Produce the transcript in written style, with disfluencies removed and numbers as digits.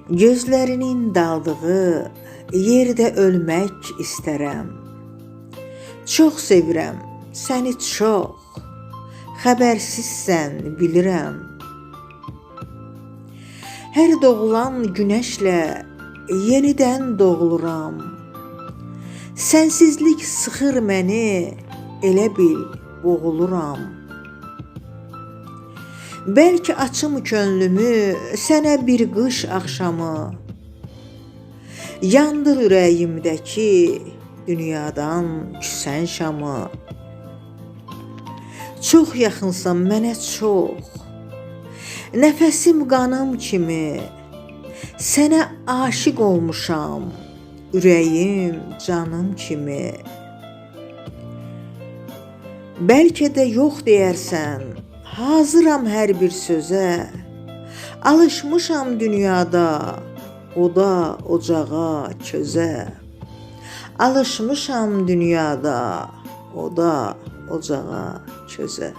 Gözlərinin daldığı yerdə ölmək istərəm. Çox sevirəm səni çox, xəbərsizsən bilirəm. Hər doğulan günəşlə yenidən doğuluram. Sənsizlik sıxır məni, elə bil boğuluram. Bəlkə açım könlümü sənə bir qış axşamı, yandır ürəyimdəki dünyadan küsən şamı. Çox yaxınsan mənə çox, nəfəsim qanım kimi, sənə aşiq olmuşam, ürəyim canım kimi. Bəlkə də yox deyərsən, hazıram hər bir sözə, alışmışam dünyada, oda, ocağa, közə. Alışmışam dünyada, oda, ocağa, közə.